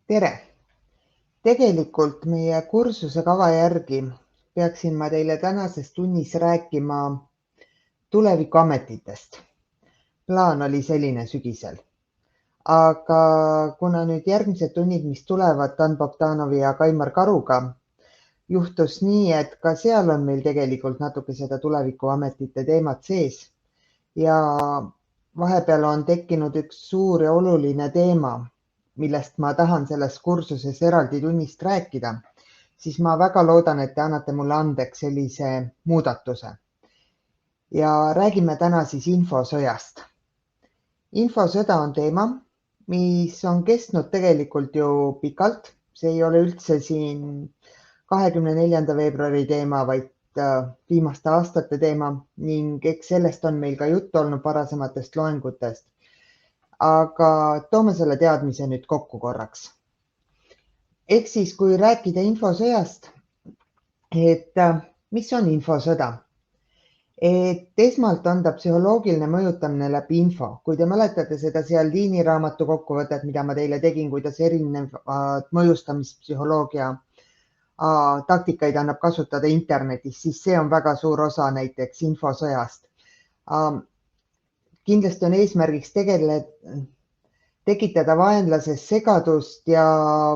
Tere! Tegelikult meie kursuse kava järgi peaksin ma teile tänases tunnis rääkima tulevikuametitest. Plaan oli selline sügisel. Aga kuna nüüd järgmised tunnid, mis tulevad Dan Bogdanovi ja Kaimar Karuga, juhtus nii, et ka seal on meil tegelikult natuke seda tulevikuametite teemat sees. Ja vahepeal on tekkinud üks suur ja oluline teema, millest ma tahan selles kursuses eraldi tunnist rääkida, siis ma väga loodan, et te annate mulle andeks sellise muudatuse. Ja räägime täna siis infosõjast. Infosõda on teema, mis on kestnud tegelikult ju pikalt. See ei ole üldse siin 24. veebruari teema, vaid viimaste aastate teema ning eks sellest on meil ka juttu olnud varasematest loengutest. Aga toome selle teadmise nüüd kokku korraks. Ehk siis, kui rääkida infosõjast, et mis on infosõda? Et esmalt on ta psühholoogiline mõjutamine läbi info. Kui te mäletate seda seal Liini raamatu kokkuvõtet, mida ma teile tegin, kuidas erinevad mõjustamispsühholoogia taktikaid annab kasutada internetis, siis see on väga suur osa näiteks infosõjast. Kindlasti on eesmärgiks tekitada vaenlases segadust ja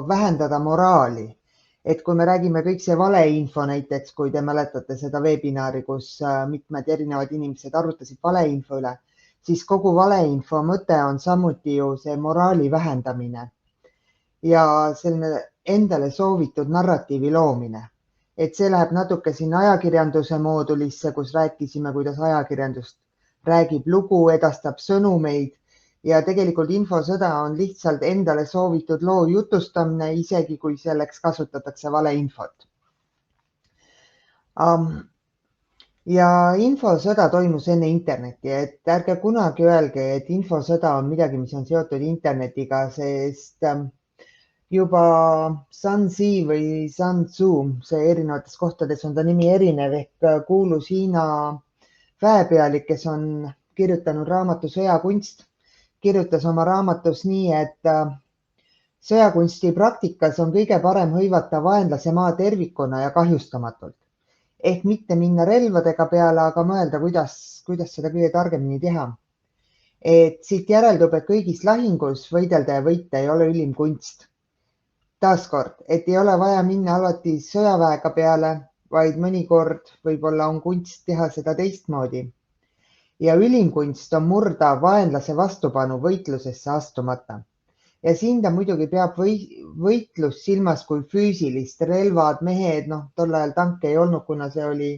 vähendada moraali. Et kui me räägime kõik see valeinfo näiteks, kui te mäletate seda webinaari, kus mitmed erinevad inimesed arutasid valeinfo üle, siis kogu valeinfo mõte on samuti ju see moraali vähendamine ja selline endale soovitud narratiivi loomine. Et see läheb natuke sinna ajakirjanduse moodulisse, kus rääkisime, kuidas ajakirjandust räägib lugu, edastab sõnumeid ja tegelikult infosõda on lihtsalt endale soovitud loo jutustamine, isegi kui selleks kasutatakse valeinfot. Ja infosõda toimus enne interneti, et ärge kunagi öelge, et infosõda on midagi, mis on seotud internetiga, sest juba Sun Tzu või Sun Tzu, see erinevates kohtades on ta nimi erinev, ehk kuulus Hiina väepealik, kes on kirjutanud raamatu Sõjakunst, kirjutas oma raamatus nii, et sõjakunsti praktikas on kõige parem hõivata vaenlase maa tervikuna ja kahjustamatult. Ehk mitte minna relvadega peale, aga mõelda, kuidas seda kõige targemini teha. Et siit järeldub, et kõigis lahingus võidelda ja võita ei ole ülim kunst. Taaskord, et ei ole vaja minna alati sõjaväega peale, vaid mõnikord võib-olla on kunst teha seda teistmoodi. Ja ülim kunst on murda vaenlase vastupanu võitlusesse astumata. Ja siin ta muidugi peab võitlus silmas kui füüsilist, relvad, mehed, tol ajal tanke ei olnud, kuna see oli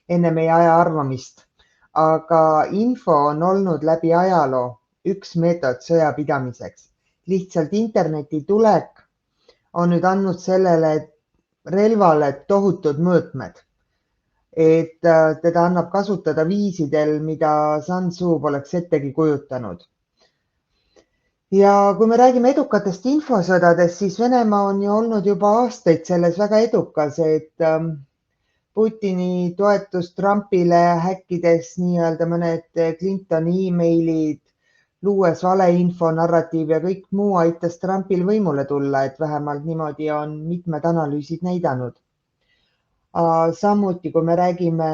enne meie aja arvamist. Aga info on olnud läbi ajaloo üks meetod sõja pidamiseks. Lihtsalt interneti tulek on nüüd andnud sellele relvale tohutud mõõtmed. Et teda annab kasutada viisidel, mida Sun Tzu poleks ettegi kujutanud. Ja kui me räägime edukatest infosõdadest, siis Venemaa on ju olnud juba aastaid selles väga edukas, et Putini toetus Trumpile häkkides nii-öelda mõned Clintoni emailid, luues valeinfo narratiiv ja kõik muu aitas Trumpil võimule tulla, et vähemalt niimoodi on mitmed analüüsid näidanud. Samuti, kui me räägime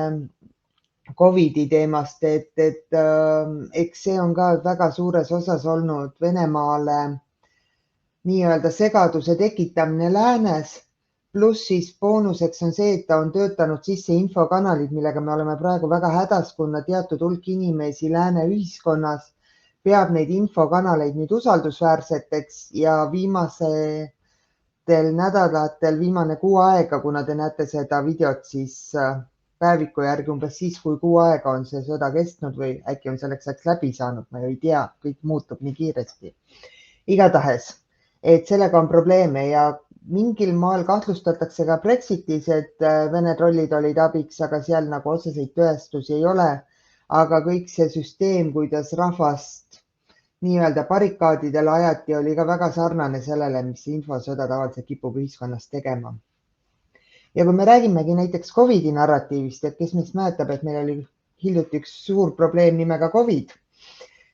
Covidi teemast, et eks see on ka väga suures osas olnud Venemaale nii-öelda segaduse tekitamine läänes, pluss siis boonuseks on see, et ta on töötanud sisse infokanalid, millega me oleme praegu väga hädas, kuna teatud hulk inimesi lääne ühiskonnas peab neid infokanaleid nüüd usaldusväärseteks ja viimastel nädalatel, viimane kuu aega, kuna te näete seda videot, siis päeviku järgi umbes siis, kui kuu aega on see sõda kestnud või äkki on selleks ajaks läbi saanud, ma ju ei tea, kõik muutub nii kiiresti. Igatahes, et sellega on probleeme ja mingil maal kahtlustatakse ka Brexitis, et Vene trollid olid abiks, aga seal nagu otseseid tõestusi ei ole. Aga kõik see süsteem, kuidas rahvast nii-öelda barrikaadidele ajati, oli ka väga sarnane sellele, mis infosõda tavaliselt kipub ühiskonnas tegema. Ja kui me räägimegi näiteks Covidi narratiivist, et kes meist mäletab, et meil oli hiljuti üks suur probleem nimega Covid,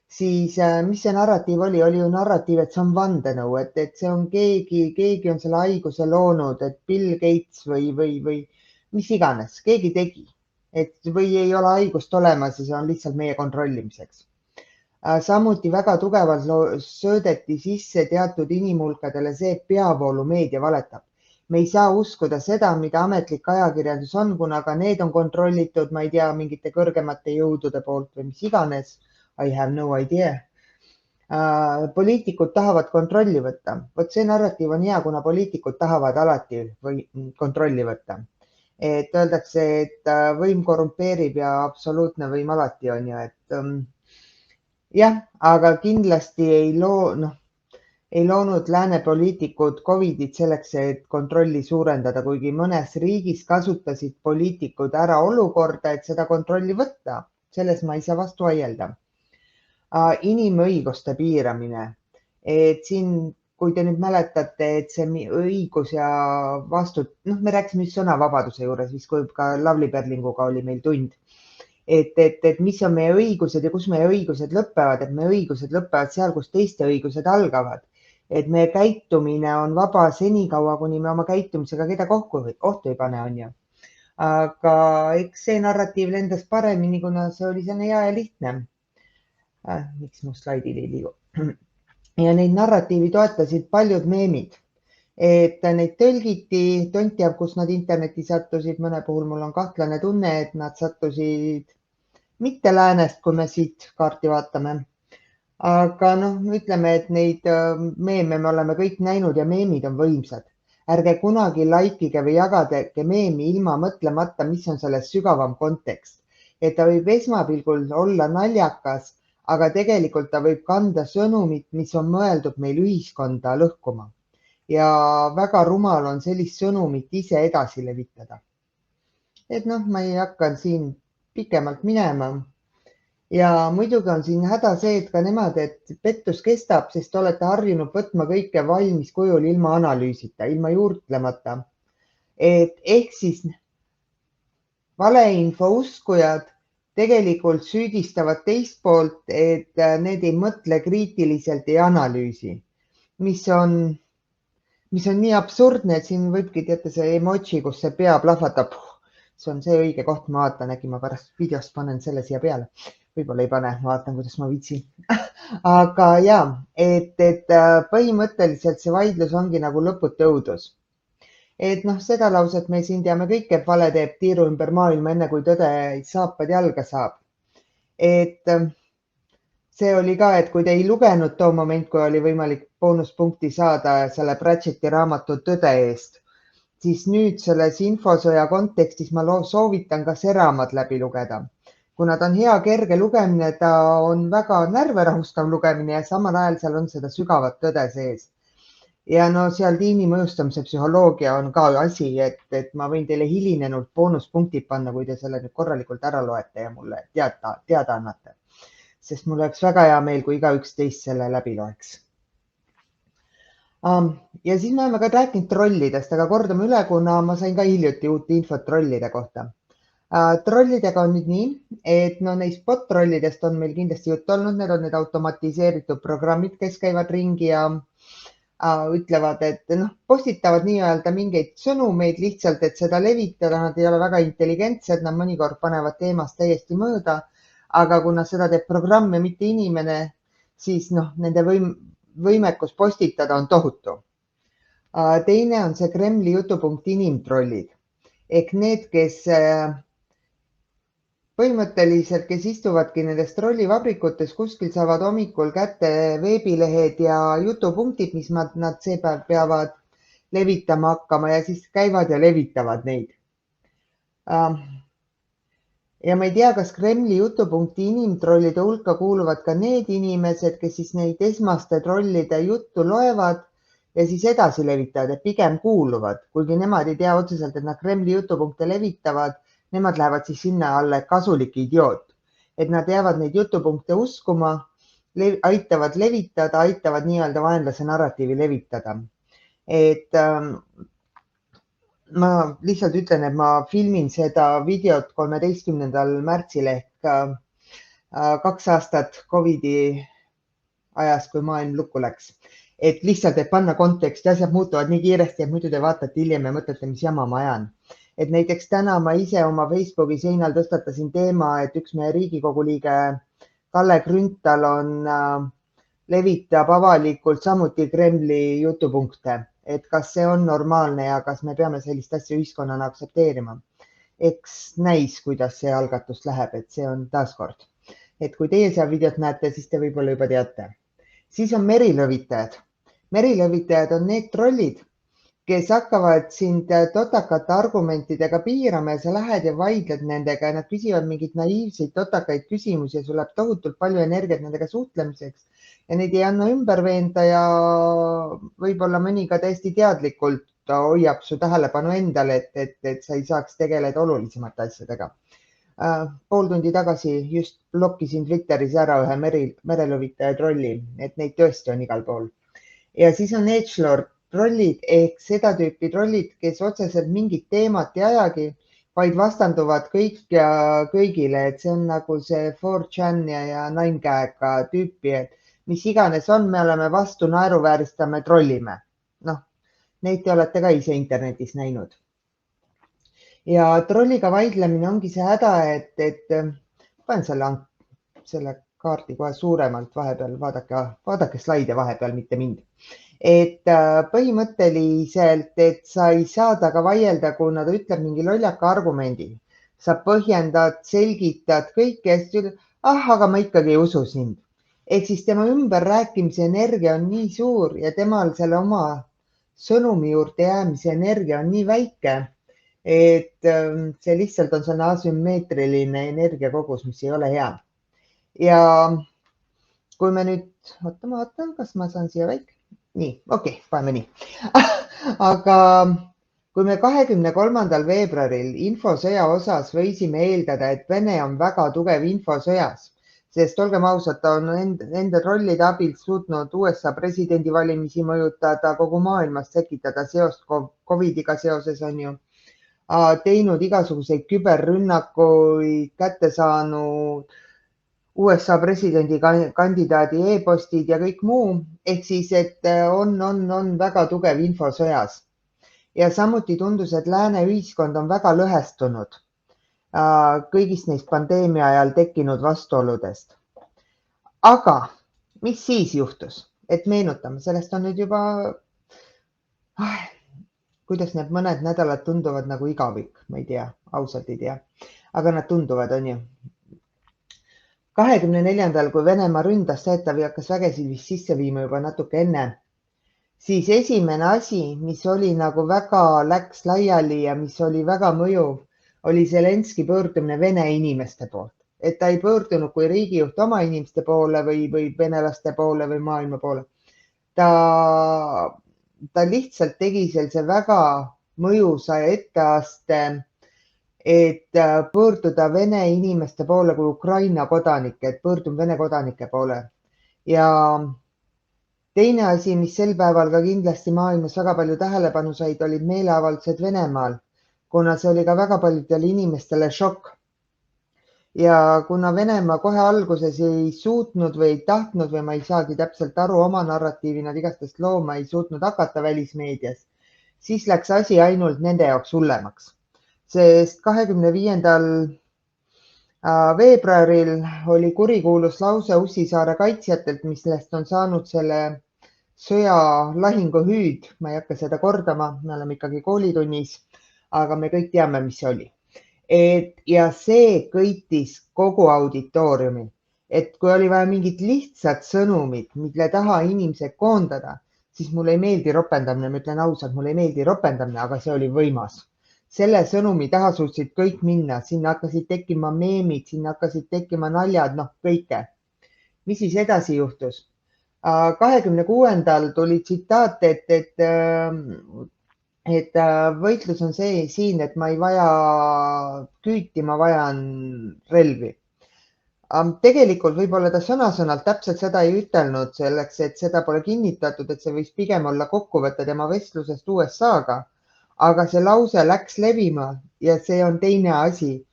siis mis see narratiiv oli ju narratiiv, et see on vandenõu, et see on keegi on selle haiguse loonud, et Bill Gates või mis iganes, keegi tegi, et või ei ole haigust olemas ja see on lihtsalt meie kontrollimiseks. Samuti väga tugevalt söödeti sisse teatud inimhulkadele see, et peavoolumeedia valetab. Me ei saa uskuda seda, mida ametlik ajakirjandus on, kuna ka need on kontrollitud, ma ei tea, mingite kõrgemate jõudude poolt või mis iganes. I have no idea. Poliitikud tahavad kontrolli võtta. Vot see narratiiv on hea, kuna poliitikud tahavad alati kontrolli võtta. Et öeldakse, et võim korrumpeerib ja absoluutne võim alati on ju, et jah, aga kindlasti ei loonud lääne poliitikud Covidit selleks, et kontrolli suurendada, kuigi mõnes riigis kasutasid poliitikud ära olukorda, et seda kontrolli võtta. Selles ma ei saa vastu vaielda. Inimõiguste piiramine. Et siin, kui te nüüd mäletate, et see õigus ja me rääkisime just sõnavabaduse juures, vist kui ka Lavly Perlinguga oli meil tund. Et mis on meie õigused ja kus meie õigused lõpevad, et meie õigused lõpevad seal, kus teiste õigused algavad. Et meie käitumine on vaba senikaua, kuni me oma käitumisega keda kohtu ei pane, on ju. Aga eks see narratiiv lendas paremini, kuna see oli selline hea ja lihtne. Miks mu slaidid ei liigu? Ja neid narratiivi toetasid paljud meemid. Et neid tõlgiti, tont teab, kus nad interneti sattusid. Mõne puhul mul on kahtlane tunne, et nad sattusid mitte läänest, kui me siit kaarti vaatame. Aga ütleme, et neid meeme me oleme kõik näinud ja meemid on võimsad. Ärge kunagi laikige või jagage meemi ilma mõtlemata, mis on selles sügavam kontekst. Et ta võib esmapilgul olla naljakas, aga tegelikult ta võib kanda sõnumit, mis on mõeldud meil ühiskonda lõhkuma. Ja väga rumal on sellist sõnumit ise edasi levitada. Et ma ei hakka siin pikemalt minema. Ja muidugi on siin häda see, et ka nemad, et pettus kestab, sest olete harjunud võtma kõike valmis kujul ilma analüüsita, ilma juurtlemata. Ehk siis valeinfo uskujad tegelikult süüdistavad teist poolt, et need ei mõtle kriitiliselt, ei analüüsi, mis on nii absurdne, et siin võibki teate see emoji, kus see pea plahvatab. See on see õige koht, ma vaatan, äkki ma pärast videost panen selle siia peale. Võib-olla ei pane, ma vaatan, kuidas ma viitsin. Aga ja, et põhimõtteliselt see vaidlus ongi nagu lõputu õudus. Et seda lauset me siin teame kõik, et vale teeb tiiru ümber maailma enne, kui tõde saapad jalga saab. Et see oli ka, et kui te ei lugenud too moment, kui oli võimalik boonuspunkti saada selle Pratchetti raamatu Tõde eest, siis nüüd selles infosõja kontekstis ma soovitan ka see raamat läbi lugeda. Kuna ta on hea kerge lugemine, ta on väga närverahustav lugemine ja samal ajal seal on seda sügavat tõde sees. Ja seal tiimi mõjustamise psühholoogia on ka asi, et ma võin teile hilinenult boonuspunktid panna, kui te selle nüüd korralikult ära loete ja mulle teada annate. Sest mul oleks väga hea meel, kui igaüks teist selle läbi loeks. Ja siis me oleme ka rääkinud trollidest, aga kordame üle, kuna ma sain ka hiljuti uut infot trollide kohta. Trollidega on nüüd nii, et neist bot-trollidest on meil kindlasti juttu olnud, need on need automatiseeritud programmid, kes käivad ringi ja ütlevad, et postitavad nii-öelda mingeid sõnumeid lihtsalt, et seda levitada, nad ei ole väga intelligentsed, nad mõnikord panevad teemast täiesti mööda, aga kuna seda teeb programm ja mitte inimene, siis nende võimekus postitada on tohutu. Teine on see Kremli jutupunkt inimtrollid ehk need, kes põhimõtteliselt, kes istuvadki nendes trollivabrikutes, kuskil saavad hommikul kätte veebilehed ja jutupunktid, mis nad seepäev peavad levitama hakkama ja siis käivad ja levitavad neid. Ja ma ei tea, kas Kremli jutupunkti inimtrollide hulka kuuluvad ka need inimesed, kes siis neid esmaste trollide juttu loevad ja siis edasi levitavad, et pigem kuuluvad, kuigi nemad ei tea otseselt, et nad Kremli jutupunkte levitavad. Nemad lähevad siis sinna alla kasulik idioot, et nad jäävad neid jutupunkte uskuma, aitavad levitada, aitavad nii-öelda vaenlase narratiivi levitada. Et ma lihtsalt ütlen, et ma filmin seda videot 13. märtsil ehk 2 aastat Covidi ajas, kui maailm lukku läks. Et lihtsalt, et panna konteksti, asjad muutuvad nii kiiresti, et muidu te vaatate hiljem ja mõtlete, mis jama ma ajan. Et näiteks täna ma ise oma Facebooki seinal tõstatasin teema, et üks meie Riigikogu liige Kalle Grünthal levitab avalikult samuti Kremli jutupunkte, et kas see on normaalne ja kas me peame sellist asja ühiskonnana aktsepteerima. Eks näis, kuidas see algatus läheb, et see on taaskord. Et kui teie seal videot näete, siis te võib-olla juba teate. Siis on merilõvitajad. Merilõvitajad on need trollid, kes hakkavad sind totakate argumentidega piirama ja sa lähed ja vaidled nendega ja nad küsivad mingeid naiivseid totakaid küsimusi ja sul läheb tohutult palju energiat nendega suhtlemiseks ja neid ei anna ümber veenda ja võib-olla mõni ka täiesti teadlikult hoiab su tähelepanu endale, et sa ei saaks tegeleda olulisemate asjadega. Pool tundi tagasi just blokkisin Twitteris ära ühe merelõvitaja trolli, et neid tõesti on igal pool. Ja siis on edgelord trollid ehk seda tüüpi trollid, kes otseselt mingit teemat ei ajagi, vaid vastanduvad kõik ja kõigile, et see on nagu see 4chan ja 9gag tüüpi, et mis iganes on, me oleme vastu, naeruvääristame, trollime. Noh, neid te olete ka ise internetis näinud. Ja trolliga vaidlemine ongi see häda, et panen selle kaardi kohe suuremalt vahepeal, vaadake slaide vahepeal, mitte mind. Et põhimõtteliselt, et sa ei saa taga vaielda, kuna ta ütleb mingi lollaka argumendi. Sa põhjendad, selgitad kõike ja siis ütled, aga ma ikkagi ei usu sind. Ehk siis tema ümberrääkimise energia on nii suur ja temal selle oma sõnumi juurde jäämise energia on nii väike, et see lihtsalt on selline asümmeetriline energiakogus, mis ei ole hea. Ja kui me nüüd, ma vaatan, kas ma saan siia väike. Nii, okei, paneme nii. Aga kui me 23. veebruaril infosõja osas võisime eeldada, et Vene on väga tugev infosõjas, sest olgem ausad, ta on enda trollide abil suutnud USA presidendivalimisi mõjutada, kogu maailmas sekitada seost Covidiga seoses on ju, teinud igasuguseid küberrünnakuid, kätte saanud USA presidendi kandidaadi e-postid ja kõik muu, ehk siis, et on väga tugev infosõjas. Ja samuti tundus, et lääne ühiskond on väga lõhestunud kõigist neist pandeemia ajal tekkinud vastuoludest. Aga mis siis juhtus? Et meenutame, sellest on nüüd juba, kuidas need mõned nädalad tunduvad nagu igavik, ma ei tea, ausalt ei tea, aga nad tunduvad, on ju. 24. kui Venemaa ründas Seetavi hakkas vägesid vist sisse viima juba natuke enne, siis esimene asi, mis oli nagu väga läks laiali ja mis oli väga mõjuv, oli Zelenski pöördumine Vene inimeste poolt. Et ta ei pöördunud kui riigijuht oma inimeste poole või venelaste poole või maailma poole. Ta lihtsalt tegi sellise väga mõjusa etteaste, et pöörduda Vene inimeste poole kui Ukraina kodanike, et pöördun Vene kodanike poole. Ja teine asi, mis sel päeval ka kindlasti maailmas väga palju tähelepanu said, olid meeleavaldused Venemaal, kuna see oli ka väga paljudele inimestele šokk. Ja kuna Venemaa kohe alguses ei suutnud või ei tahtnud või ma ei saagi täpselt aru oma narratiivi, nad igastest looma ei suutnud hakata välismeedias, siis läks asi ainult nende jaoks hullemaks. Sest 25. veebruaril oli kurikuulus lause Ussisaare kaitsjatelt, millest on saanud selle sõja lahinguhüüd. Ma ei hakka seda kordama, me oleme ikkagi koolitunnis, aga me kõik teame, mis see oli. Ja see kõitis kogu auditooriumi, et kui oli vaja mingit lihtsat sõnumit, mille taha inimesed koondada, siis mulle ei meeldi ropendamine, ma ütlen ausalt, mulle ei meeldi ropendamine, aga see oli võimas. Selle sõnumi taha suutsid kõik minna, sinna hakkasid tekkima meemid, sinna hakkasid tekkima naljad, kõike. Mis siis edasi juhtus? 26. tuli tsitaat, et võitlus on see siin, et ma ei vaja küüti, ma vajan relvi. Tegelikult võib-olla ta sõna-sõnalt täpselt seda ei ütelnud selleks, et seda pole kinnitatud, et see võis pigem olla kokkuvõte tema vestlusest USA-ga, aga see lause läks levima ja see on teine asi.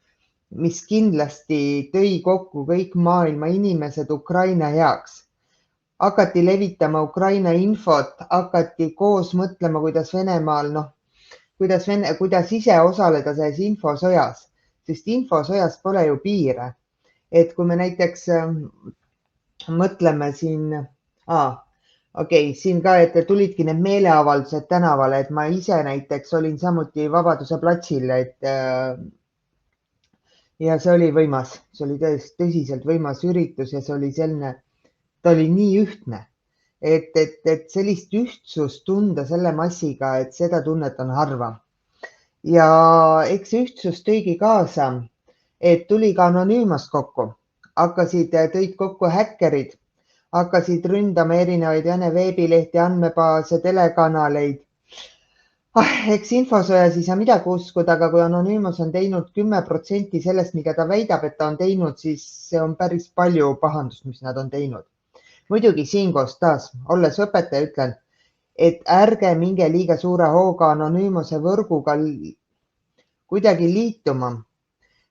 mis kindlasti tõi kokku kõik maailma inimesed Ukraina heaks. Hakati levitama Ukraina infot, hakati koos mõtlema, kuidas Venemaal, kuidas ise osaleda selles infosõjas, sest infosõjas pole ju piire. Et kui me näiteks mõtleme siin, siin ka, et tulidki need meeleavaldused tänavale, et ma ise näiteks olin samuti Vabaduse platsil, ja see oli võimas, see oli tõsiselt võimas üritus ja see oli selline, ta oli nii ühtne, et sellist ühtsust tunda selle massiga, et seda tunnet on harva. Ja eks see ühtsus tõigi kaasa, et tuli ka anonüümast kokku, tõid kokku häkkerid, hakkasid ründama erinevaid Vene veebilehti, andmebaase, telekanaleid. Eks infosõjas ei saa midagi uskuda, aga kui anonüümus on teinud 10% sellest, mida ta väidab, et ta on teinud, siis see on päris palju pahandust, mis nad on teinud. Muidugi siinkohas taas, olles õpetaja, ütlen, et ärge minge liiga suure hooga anonüümuse võrguga kuidagi liituma,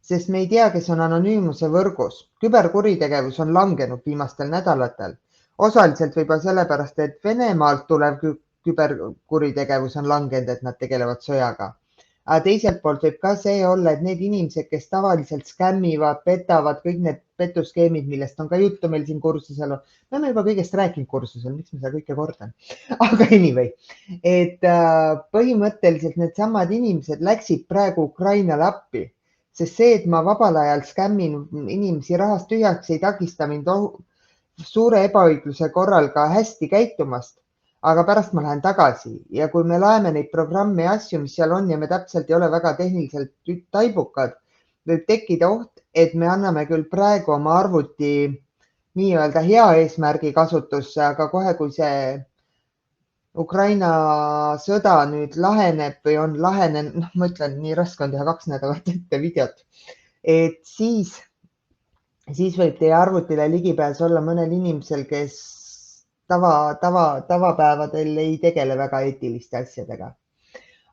sest me ei tea, kes on anonüümuse võrgus. Küberkuritegevus on langenud viimastel nädalatel. Osaliselt võib-olla sellepärast, et Venemaalt tulev küberkuritegevus on langenud, et nad tegelevad sõjaga. Aga teiselt poolt võib ka see olla, et need inimesed, kes tavaliselt skämmivad, petavad, kõik need petuskeemid, millest on ka juttu meil siin kursusel, me oleme juba kõigest rääkinud kursusel, miks ma seda kõike kordan. Aga anyway, et põhimõtteliselt need samad inimesed läksid praegu Ukrainale appi, sest see, et ma vabal ajal skämmin inimesi rahast tühjaks, ei takista mind suure ebaõigluse korral ka hästi käitumast. Aga pärast ma lähen tagasi ja kui me laeme neid programme ja asju, mis seal on ja me täpselt ei ole väga tehniliselt taibukad, võib tekkida oht, et me anname küll praegu oma arvuti nii-öelda hea eesmärgi kasutusse, aga kohe, kui see Ukraina sõda nüüd laheneb või on lahenenud, ma ütlen, nii raske on teha 2 nädalat ette videot, et siis võib teie arvutile ligipääs olla mõnel inimesel, kes tavapäevadel ei tegele väga eetiliste asjadega.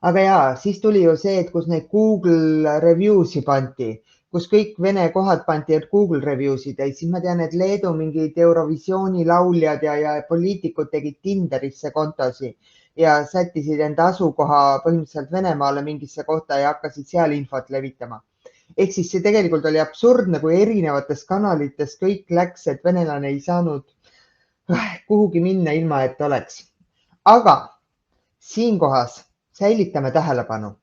Aga jaa, siis tuli ju see, et kus neid Google review'si pandi, kus kõik Vene kohad pandi Google review'sid ja siis ma tean, et Leedu mingid Eurovisiooni lauljad ja poliitikud tegid Tinderisse kontosi ja sättisid enda asukoha põhimõtteliselt Venemaale mingisse kohta ja hakkasid seal infot levitama. Ehk siis see tegelikult oli absurdne, kui erinevates kanalites kõik läks, et venelane ei saanud kuhugi minna ilma, et oleks. Aga siinkohas säilitame tähelepanu.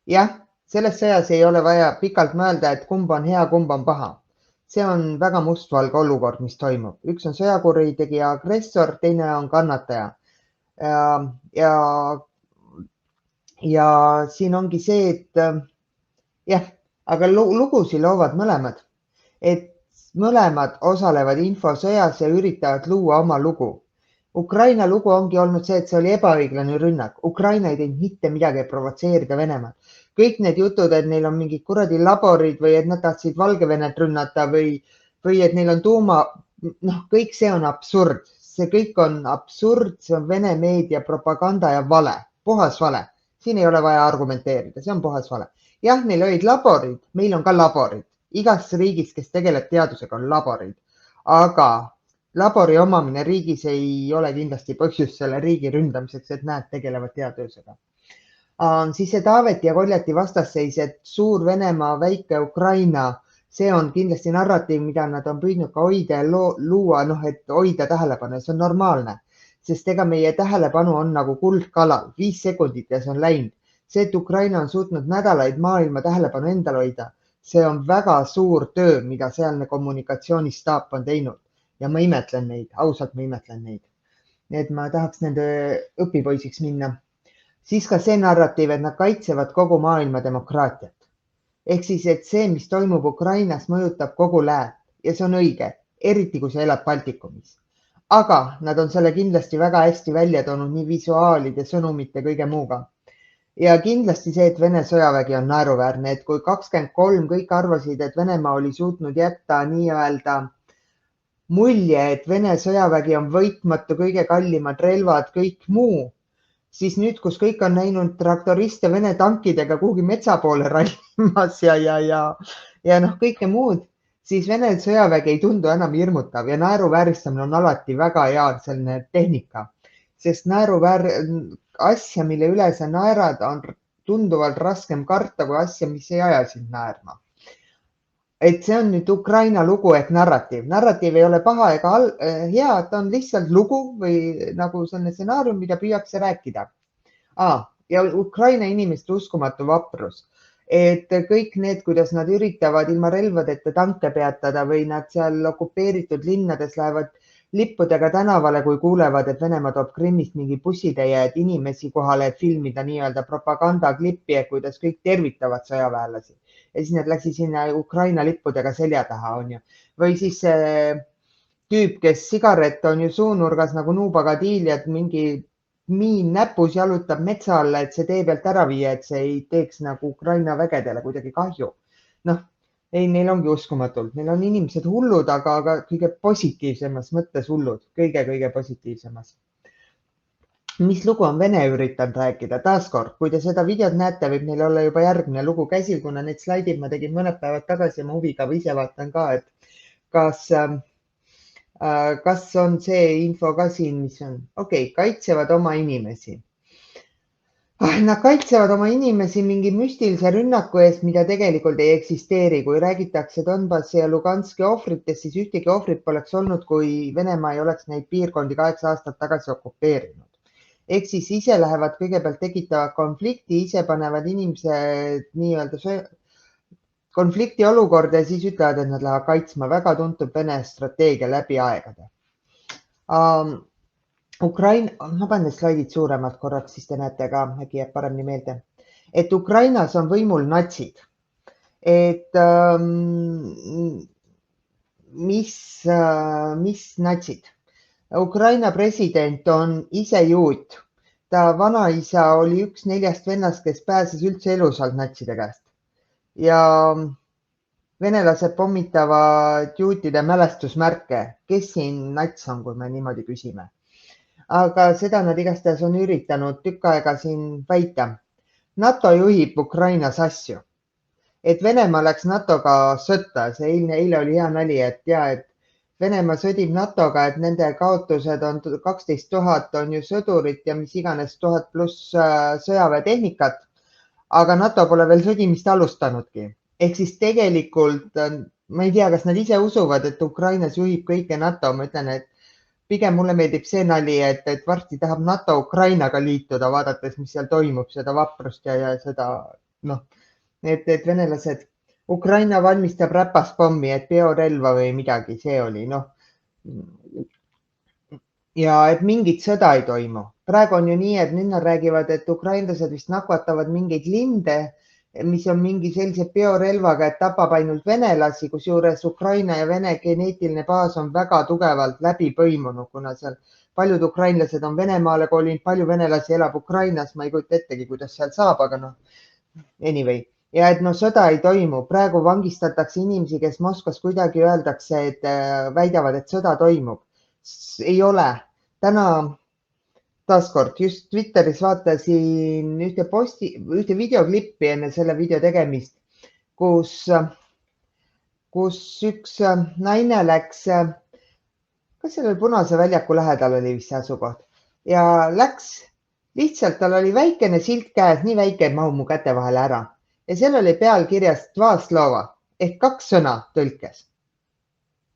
Jah, selles sõjas ei ole vaja pikalt mõelda, et kumb on hea, kumb on paha. See on väga mustvalge olukord, mis toimub. Üks on sõjakuritegija agressor, teine on kannataja. Ja siin ongi see, et jah, aga lugusid loovad mõlemad. Et mõlemad osalevad infosõjas ja üritavad luua oma lugu. Ukraina lugu ongi olnud see, et see oli ebaõiglane rünnak. Ukraina ei teinud mitte midagi provotseerida Venemaad. Kõik need jutud, et neil on mingid kuradi laborid või et nad tahtsid Valgevenet rünnata või et neil on tuuma, kõik see on absurd. See kõik on absurd, see on Vene meedia propaganda ja vale, puhas vale. Siin ei ole vaja argumenteerida, see on puhas vale. Jah, neil olid laborid, meil on ka laborid. Igas riigis, kes tegeleb teadusega, on laborid, aga labori omamine riigis ei ole kindlasti põhjus selle riigi ründamiseks, et näed, tegelevad teadusega. Siis see Taaveti ja Koljati vastasseis, et suur Venemaa, väike Ukraina, see on kindlasti narratiiv, mida nad on püüdnud ka hoida ja luua, et hoida tähelepanu. See on normaalne, sest ega meie tähelepanu on nagu kuldkalal, 5 sekundit ja see on läinud. See, et Ukraina on suutnud nädalaid maailma tähelepanu endal hoida, see on väga suur töö, mida sealne kommunikatsioonistaap on teinud ja ma imetlen neid, ausalt ma imetlen neid. Et ma tahaks nende õpipoisiks minna. Siis ka see narratiiv, et nad kaitsevad kogu maailma demokraatiat. Ehk siis, et see, mis toimub Ukrainas, mõjutab kogu läänt ja see on õige, eriti kui sa elad Baltikumis. Aga nad on selle kindlasti väga hästi välja toonud nii visuaalide, sõnumite, kõige muuga. Ja kindlasti see, et Vene sõjavägi on naeruväärne, et kui 23 kõik arvasid, et Venemaa oli suutnud jätta nii-öelda mulje, et Vene sõjavägi on võitmatu, kõige kallimad relvad, kõik muu, siis nüüd, kus kõik on näinud traktoriste Vene tankidega kuhugi metsa poole rallimas ja ja noh, kõike muud, siis Vene sõjavägi ei tundu enam hirmutav ja naeruvääristamine on alati väga hea selline tehnika, sest asja, mille üle sa naerad, on tunduvalt raskem karta kui asja, mis ei aja sind naerma. Et see on nüüd Ukraina lugu ehk narratiiv. Narratiiv ei ole paha ega hea, ta on lihtsalt lugu või nagu selline stsenaarium, mida püüakse rääkida. Ja Ukraina inimeste uskumatu vaprus, et kõik need, kuidas nad üritavad ilma relvadeta tanke peatada või nad seal okupeeritud linnades lähevad lippudega tänavale, kui kuulevad, et Venemaa toob Krimmist mingi bussitäie inimesi kohale, et filmida nii-öelda propagandaklippi, et kuidas kõik tervitavad sõjaväelasi. Ja siis nad läksid sinna Ukraina lippudega selja taha, on ju. Või siis see tüüp, kes sigaret on ju suunurgas nagu nuubagadiil ja mingi miin näpus jalutab metsa alla, et see tee pealt ära viia, et see ei teeks nagu Ukraina vägedele kuidagi kahju. Noh, ei, neil ongi uskumatult. Neil on inimesed hullud, aga kõige positiivsemas mõttes hullud. Kõige positiivsemas. Mis lugu on Vene üritanud rääkida? Taaskord, kui te seda videot näete, võib neil olla juba järgmine lugu käsil, kuna need slaidid ma tegin mõned päevad tagasi ja ma huviga või ise vaatan ka, et kas on see info ka siin, mis on? Okei, kaitsevad oma inimesi. Nad kaitsevad oma inimesi mingi müstilise rünnaku eest, mida tegelikult ei eksisteeri. Kui räägitakse Donbassi ja Luganski ohvritest, siis ühtegi ohvrit poleks olnud, kui Venemaa ei oleks neid piirkondi 8 aastat tagasi okupeerinud. Ehk siis ise lähevad kõigepealt tekitavad konflikti, ise panevad inimesed nii-öelda konflikti olukorda ja siis ütlevad, et nad lähevad kaitsma. Väga tuntud Vene strateegia läbi aegade. Ma panen need slaidid suuremalt korraks, siis te näete ka, äkki jääb paremini meelde. Et Ukrainas on võimul natsid. Et mis natsid? Ukraina president on ise juut. Ta vanaisa oli üks 4 vennast, kes pääses üldse elusalt natside käest. Ja venelased pommitavad juutide mälestusmärke. Kes siin nats on, kui me niimoodi küsime? Aga seda nad igastahes on üritanud tükk aega siin väita. NATO juhib Ukrainas asju. Et Venemaa läks NATOga sõtta. See eile oli hea nali, et Venemaa sõdib NATOga, et nende kaotused on 12 000 on ju sõdurit ja mis iganes 1000 pluss sõjaväetehnikat. Aga NATO pole veel sõdimist alustanudki. Ehk siis tegelikult, ma ei tea, kas nad ise usuvad, et Ukrainas juhib kõike NATO. Ma ütlen, et pigem mulle meeldib see nali, et varsti tahab NATO Ukrainaga liituda, vaadates, mis seal toimub, seda vaprust ja seda, et venelased, Ukraina valmistab räpaspommi, et biorelva või midagi, see oli, ja et mingit sõda ei toimu. Praegu on ju nii, et nüüd nad räägivad, et ukrainlased vist nakvatavad mingeid linde, mis on mingi sellise biorelvaga, et tapab ainult venelasi, kusjuures Ukraina ja Vene geneetiline baas on väga tugevalt läbi põimunud, kuna seal paljud ukrainlased on Venemaale kolinud, palju venelasi elab Ukrainas, ma ei kujuta ettegi, kuidas seal saab, aga anyway. Ja et sõda ei toimu. Praegu vangistatakse inimesi, kes Moskvas kuidagi öeldakse, et väidavad, et sõda toimub. Ei ole. Täna taaskord just Twitteris vaatasin ühte videoklippi enne selle video tegemist, kus üks naine läks, kas sellel Punase väljaku lähedal oli vist see asukoht ja läks lihtsalt, tal oli väikene silt käes, nii väike, et mahub mu käte vahele ära ja seal oli pealkirjas Dva slova ehk 2 sõna tõlkes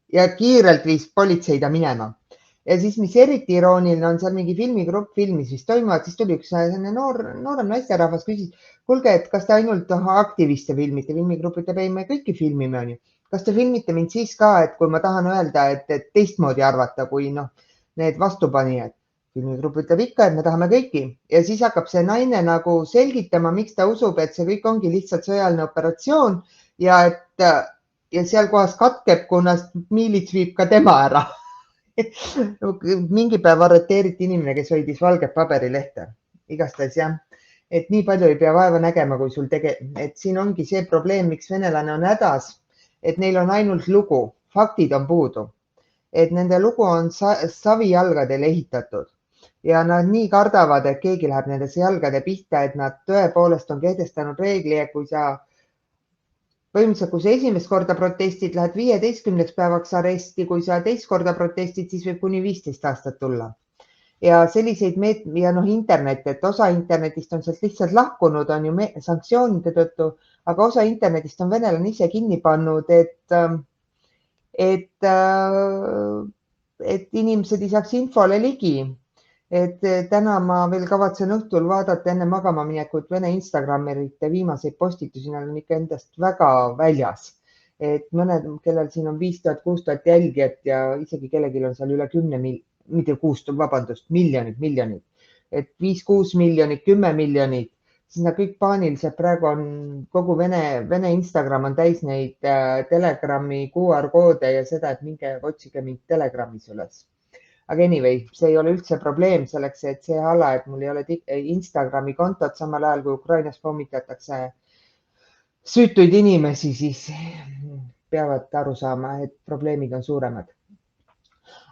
ja kiirelt viis politsei ta minema. Ja siis, mis eriti irooniline on, seal mingi filmigrupp filmis vist toimuvad, siis tuli üks noorem naisterahvas küsis, kuulge, et kas te ainult aktiviste filmite? Filmigrupp ütleb, ei, me kõiki filmime on ju. Kas te filmite mind siis ka, et kui ma tahan öelda, et teistmoodi arvata kui need vastupanijad? Filmigrupp ütleb ikka, et me tahame kõiki ja siis hakkab see naine nagu selgitama, miks ta usub, et see kõik ongi lihtsalt sõjaline operatsioon ja seal kohas katkeb, kuna miilits viib ka tema ära. Mingi päev arreteeriti inimene, kes hoidis valget paberilehte. Igastahes jah, et nii palju ei pea vaeva nägema, kui sul et siin ongi see probleem, miks venelane on hädas, et neil on ainult lugu, faktid on puudu, et nende lugu on savijalgadel ehitatud ja nad nii kardavad, et keegi läheb nendesse jalgade pihta, et nad tõepoolest on kehtestanud reegli ja kui sa põhimõtteliselt, kui sa esimest korda protestid, lähed 15 päevaks aresti, kui sa teist korda protestid, siis võib kuni 15 aastat tulla. Ja selliseid ja internet, et osa internetist on sealt lihtsalt lahkunud, on ju sanktsioonide tõttu, aga osa internetist on venelane ise kinni pannud, et inimesed ei saaks infole ligi. Et täna ma veel kavatsen õhtul vaadata enne magama minekut Vene Instagrammerite viimaseid postitusi, nad on ikka endast väga väljas. Et mõned, kellel siin on 5000-6000 jälgijat ja isegi kellelgi on seal üle 10 mitte 6, vabandust, miljonid. Et 5-6 miljonit, 10 miljonit, siis nad kõik paanilised. Praegu on kogu Vene Instagram on täis neid Telegrami QR-koode ja seda, et minge otsige mind Telegramis üles. Aga anyway, see ei ole üldse probleem selleks, et see ala, et mul ei ole Instagrami kontot samal ajal, kui Ukrainas pommitatakse süütuid inimesi, siis peavad aru saama, et probleemid on suuremad.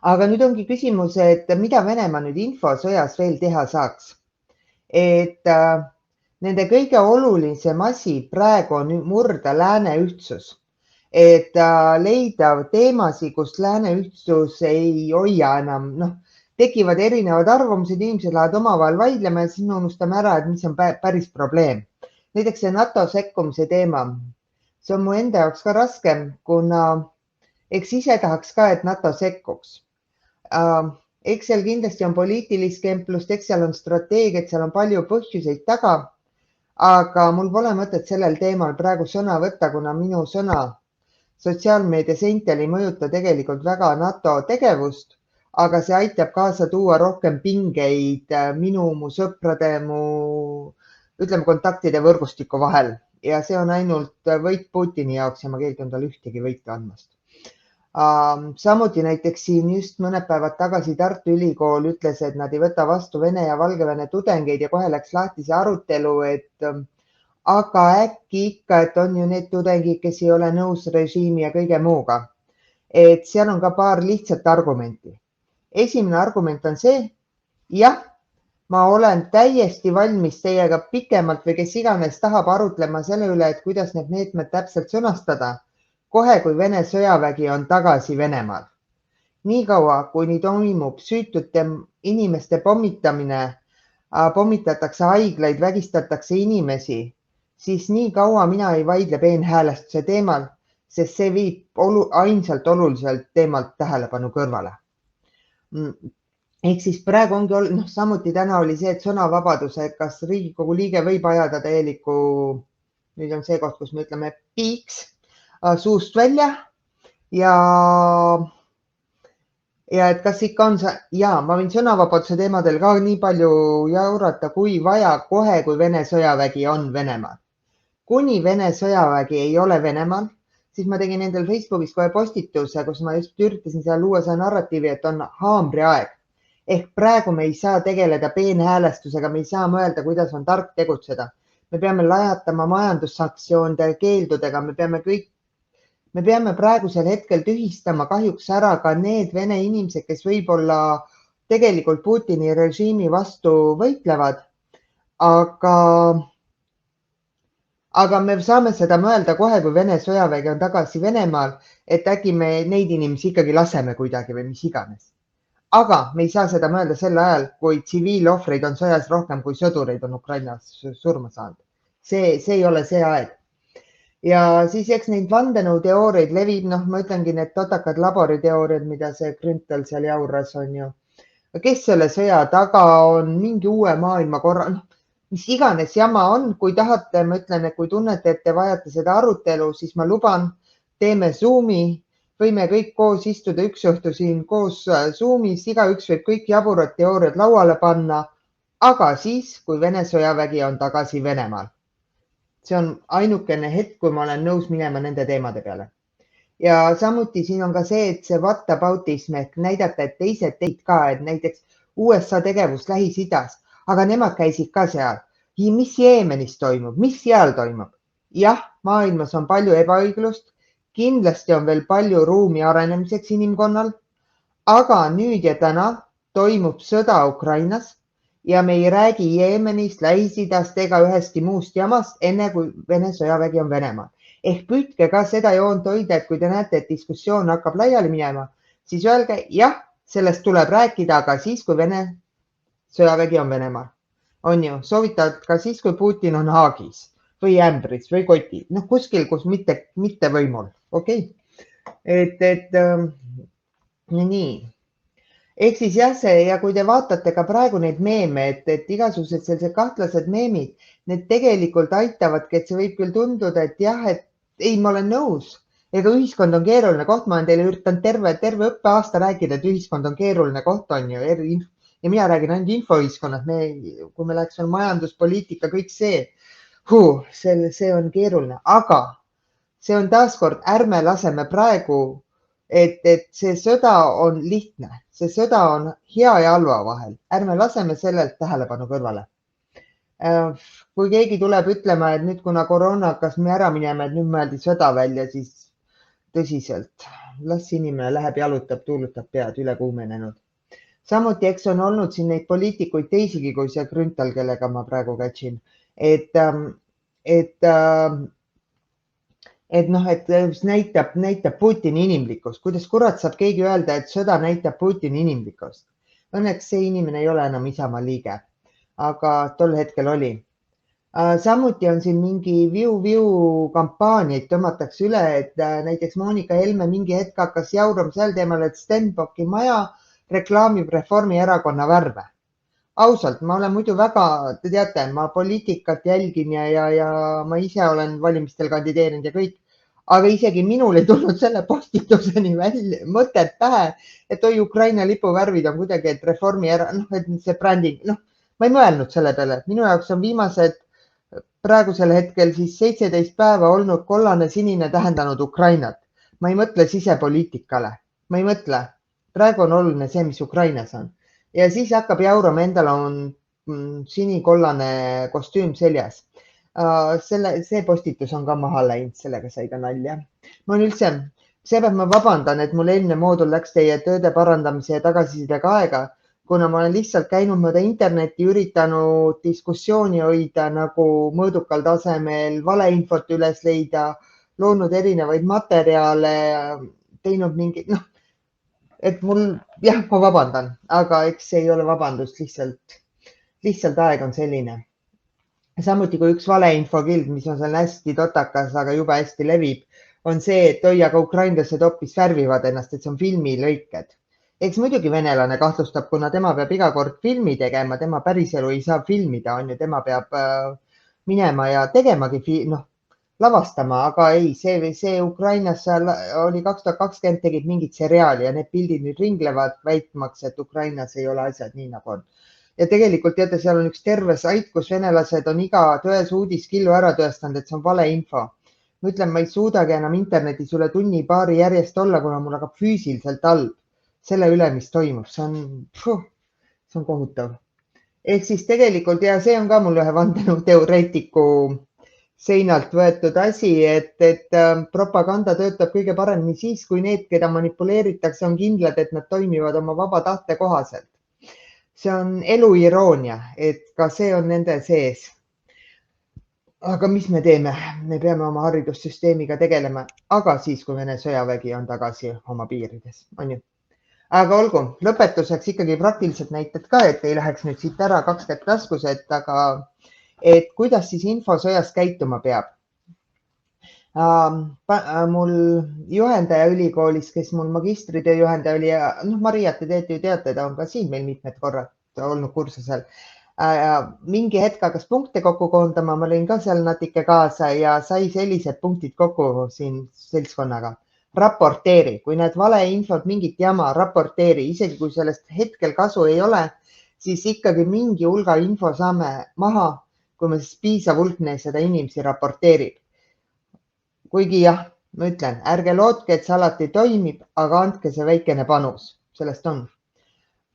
Aga nüüd ongi küsimus, et mida Venemaa nüüd infosõjas veel teha saaks. Et nende kõige olulisem asi praegu on murda lääne ühtsus. Et leida teemasid, kus lääne ühtsus ei hoia enam, tekivad erinevad arvamused, inimesed lähevad omavahel vaidlema ja siis me unustame ära, et mis on päris probleem. Näiteks see NATO sekkumise teema. See on mu enda jaoks ka raskem, kuna eks ise tahaks ka, et NATO sekkuks. Eks seal kindlasti on poliitilist kemplust, eks seal on strateegiat, seal on palju põhjuseid taga, aga mul pole mõtet sellel teemal praegu sõna võtta, kuna minu sõna sotsiaalmeedias Intel ei mõjuta tegelikult väga NATO tegevust, aga see aitab kaasa tuua rohkem pingeid minu, mu sõprade, ütleme, kontaktide võrgustiku vahel ja see on ainult võit Putini jaoks ja ma keeldun talle ühtegi võitu andmast. Samuti näiteks siin just mõned päevad tagasi Tartu Ülikool ütles, et nad ei võta vastu Vene ja Valgevene tudengeid ja kohe läks lahti see arutelu, et aga äkki ikka, et on ju need tudengid, kes ei ole nõus režiimi ja kõige muuga. Et seal on ka paar lihtsat argumenti. Esimene argument on see, jah, ma olen täiesti valmis teiega pikemalt või kes iganes tahab arutlema selle üle, et kuidas need meetmed täpselt sõnastada, kohe kui Vene sõjavägi on tagasi Venemaal. Nii kaua, kuni toimub süütute inimeste pommitamine, pommitatakse haiglaid, vägistatakse inimesi, siis nii kaua mina ei vaidle peenhäälestuse teemal, sest see viib ainsalt oluliselt teemalt tähelepanu kõrvale. Ehk siis praegu ongi, samuti täna oli see, et sõnavabaduse, kas Riigikogu liige võib ajada täieliku, nüüd on see koht, kus me ütleme piiks suust välja ja et kas ikka on see, ma võin sõnavabaduse teemadel ka nii palju jaurata, kui vaja kohe, kui Vene sõjavägi on Venemaal. Kuni Vene sõjavägi ei ole Venemaal, siis ma tegin endal Facebookis kohe postituse, kus ma just üritasin seal luua see narratiivi, et on haamriaeg. Ehk praegu me ei saa tegeleda peenhäälestusega, me ei saa mõelda, kuidas on tark tegutseda. Me peame lajatama majandussanktsioonide keeldudega, me peame praegusel hetkel tühistama kahjuks ära ka need Vene inimesed, kes võib-olla tegelikult Putini režiimi vastu võitlevad, aga me saame seda mõelda kohe, kui Vene sõjavägi on tagasi Venemaal, et äkki me neid inimesi ikkagi laseme kuidagi või mis iganes. Aga me ei saa seda mõelda sel ajal, kui tsiviilohvreid on sõjas rohkem, kui sõdureid on Ukrainas surma saanud. See ei ole see aeg. Ja siis eks neid vandenõuteooriaid levib, ma ütlengi need totakad laboriteooriad, mida see Grünthal seal jauras on ju. Kes selle sõja taga on, mingi uue maailmakorra, mis iganes jama on, kui tahate, ma ütlen, et kui tunnete, et te vajate seda arutelu, siis ma luban, teeme Zoomi, võime kõik koos istuda üks õhtu siin koos Zoomis, igaüks võib kõik jaburad teooriad lauale panna, aga siis, kui Vene sõjavägi on tagasi Venemaal. See on ainukene hetk, kui ma olen nõus minema nende teemade peale. Ja samuti siin on ka see, et see whataboutism ehk näidata, et teised teid ka, et näiteks USA tegevus Lähis-Idas, aga nemad käisid ka seal. Mis Jeemenis toimub, mis seal toimub? Jah, maailmas on palju ebaõiglust, kindlasti on veel palju ruumi arenemiseks inimkonnal, aga nüüd ja täna toimub sõda Ukrainas ja me ei räägi Jeemenist, Lähis-Idast ega ühestki muust jamast, enne kui Vene sõjavägi on Venemaal. Ehk püüdke ka seda joont hoida, et kui te näete, et diskussioon hakkab laiali minema, siis öelge, jah, sellest tuleb rääkida, aga siis, kui Vene sõjavägi on Venemaal. On ju, soovitavad ka siis, kui Putin on Haagis või ämbris või kotil, noh kuskil, kus mitte võimul, okei. Et nii. Ehk siis jah, ja kui te vaatate ka praegu neid meeme, et igasugused sellised kahtlased meemid, need tegelikult aitavadki, et see võib küll tunduda, et jah, et ei, ma olen nõus. Ega ühiskond on keeruline koht, ma olen teile üritanud terve õppeaasta rääkida, et ühiskond on keeruline koht, on ju, ja mina räägin ainult infoühiskonnast, kui me läheks veel majanduspoliitika, kõik see, see on keeruline, aga see on taaskord, ärme laseme praegu, et see sõda on lihtne, see sõda on hea ja halva vahel, ärme laseme sellelt tähelepanu kõrvale. Kui keegi tuleb ütlema, et nüüd, kuna koroona hakkas ära minema, et nüüd mõeldi sõda välja, siis tõsiselt, las inimene läheb, jalutab, tuulutab pead, ülekuumenenud. Samuti, eks on olnud siin neid poliitikuid teisigi, kui see Grünthal, kellega ma praegu kätsin, et näitab Putini inimlikkust. Kuidas kurat saab keegi öelda, et sõda näitab Putini inimlikkust? Õnneks see inimene ei ole enam Isamaa liige, aga tol hetkel oli. Samuti on siin mingi viu kampaaniaid tõmmatakse üle, et näiteks Monika Helme mingi hetk hakkas jaurama sel teemal, et Stenbocki maja reklaamib Reformierakonna värve. Ausalt, ma olen muidu väga, te teate, ma poliitikat jälgin ja ma ise olen valimistel kandideerinud ja kõik, aga isegi minul ei tulnud selle postituseni välja mõtet pähe, et oi, Ukraina lipuvärvid on kuidagi, et et see bränding, ma ei mõelnud selle peale. Minu jaoks on viimased praegusel hetkel siis 17 päeva olnud kollane sinine tähendanud Ukrainat. Ma ei mõtle sisepoliitikale, ma ei mõtle. Praegu on oluline see, mis Ukrainas on. Ja siis hakkab jaurama, endal on sinikollane kostüüm seljas. See postitus on ka maha läinud, sellega sai ka nalja. Ma on üldse, seepäev ma vabandan, et mul eelmine moodul läks teie tööde parandamise ja tagasisidega aega, kuna ma olen lihtsalt käinud mööda internetti, üritanud diskussiooni hoida nagu mõõdukal tasemel, valeinfot üles leida, loonud erinevaid materjale, teinud mingi, et mul, jah, ma vabandan, aga eks see ei ole vabandust, lihtsalt aeg on selline. Samuti kui üks valeinfokild, mis on seal hästi totakas, aga jube hästi levib, on see, et oi, aga ukrainlased hoopis värvivad ennast, et see on filmilõiked. Eks muidugi venelane kahtlustab, kuna tema peab iga kord filmi tegema, tema päriselu ei saa filmida, on ju, tema peab minema ja tegemagi, lavastama, aga ei, see Ukrainas oli 2020 tegid mingit seriaali ja need pildid nüüd ringlevad väitmaks, et Ukrainas ei ole asjad nii nagu on. Ja tegelikult teate, seal on üks terve sait, kus venelased on iga tões uudiskillu ära tõestanud, et see on valeinfo. Ma ütlen, ma ei suudagi enam internetis üle tunni-paari järjest olla, kuna mul hakkab füüsiliselt halb selle üle, mis toimub. See on kohutav. Ehk siis tegelikult ja see on ka mul ühe vandenõuteoreetiku seinalt võetud asi, et propaganda töötab kõige paremini siis, kui need, keda manipuleeritakse, on kindlad, et nad toimivad oma vaba tahte kohaselt. See on elu iroonia, et ka see on nende sees. Aga mis me teeme? Me peame oma haridussüsteemiga tegelema, aga siis, kui Vene sõjavägi on tagasi oma piirides, on ju. Aga olgu, lõpetuseks ikkagi praktilised näited ka, et ei läheks nüüd siit ära 2 kätt taskus, et kuidas siis infosõjas käituma peab. Mul juhendaja ülikoolis, kes mul magistritöö juhendaja oli ja Mariat te teate, ta on ka siin meil mitmed korrad olnud kursusel. Mingi hetk hakkas punkte kokku koondama, ma lõin ka seal natuke kaasa ja sai sellised punktid kokku siin seltskonnaga. Raporteeri, kui näed valeinfot, mingit jama, raporteeri, isegi kui sellest hetkel kasu ei ole, siis ikkagi mingi hulga info saame maha, kui me siis piisav hulk seda inimesi raporteerib. Kuigi jah, ma ütlen, ärge lootke, et see alati toimib, aga andke see väikene panus, sellest on.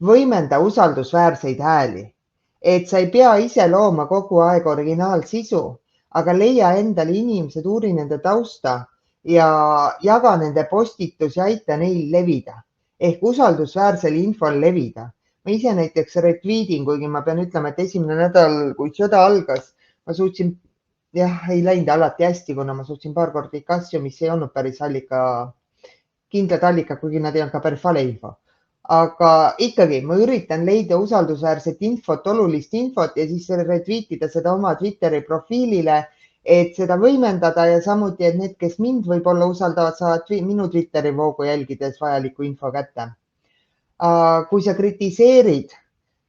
Võimenda usaldusväärseid hääli, et sa ei pea ise looma kogu aeg originaalsisu, aga leia endale inimesed, uuri nende tausta ja jaga nende postitus ja aita neil levida. Ehk usaldusväärsel infol levida. Ma ise näiteks retweetin, kuigi ma pean ütlema, et esimene nädal, kui sõda algas, ma suutsin jah, ei läinud alati hästi, kuna ma suutsin paar korda ikka asju, mis ei olnud päris kindlad allikad, kuigi nad ei olnud ka päris valeinfo. Aga ikkagi ma üritan leida usaldusväärset infot, olulist infot ja siis retweetida seda oma Twitteri profiilile, et seda võimendada ja samuti, et need, kes mind võib-olla usaldavad, saavad minu Twitteri voogu jälgides vajaliku info kätte. Kui sa kritiseerid,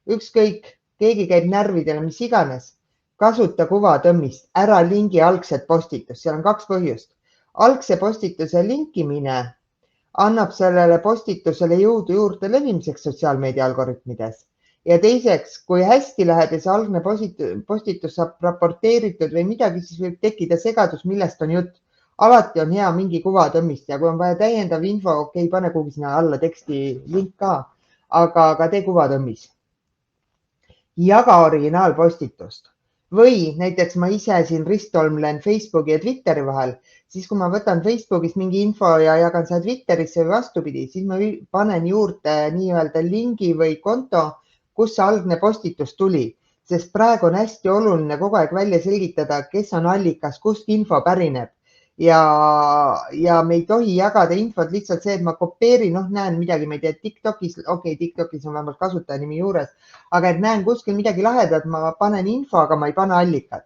ükskõik, keegi käib närvidele, mis iganes, kasuta kuvatõmmist, ära lingi algset postitust, seal on 2 põhjust. Algse postituse linkimine annab sellele postitusele jõudu juurde levimiseks sotsiaalmeedia algoritmides. Ja teiseks, kui hästi läheb ja see algne postitus saab raporteeritud või midagi, siis võib tekkida segadus, millest on jutt. Alati on hea mingi kuvatõmmist ja kui on vaja täiendav info, okei, pane kuhugi sinna alla teksti link ka, aga tee kuvatõmmis. Jaga originaalpostitust või näiteks ma ise siin risttolmlen Facebooki ja Twitteri vahel, siis kui ma võtan Facebookis mingi info ja jagan seda Twitterisse või vastupidi, siis ma panen juurde nii-öelda lingi või konto, kus see algne postitus tuli, sest praegu on hästi oluline kogu aeg välja selgitada, kes on allikas, kust info pärineb ja me ei tohi jagada infot lihtsalt see, et ma kopeerin, näen midagi, ma ei tea, TikTokis, TikTokis on vähemalt kasutajanimi juures, aga et näen kuskil midagi lahedat, ma panen info, aga ma ei pane allikat.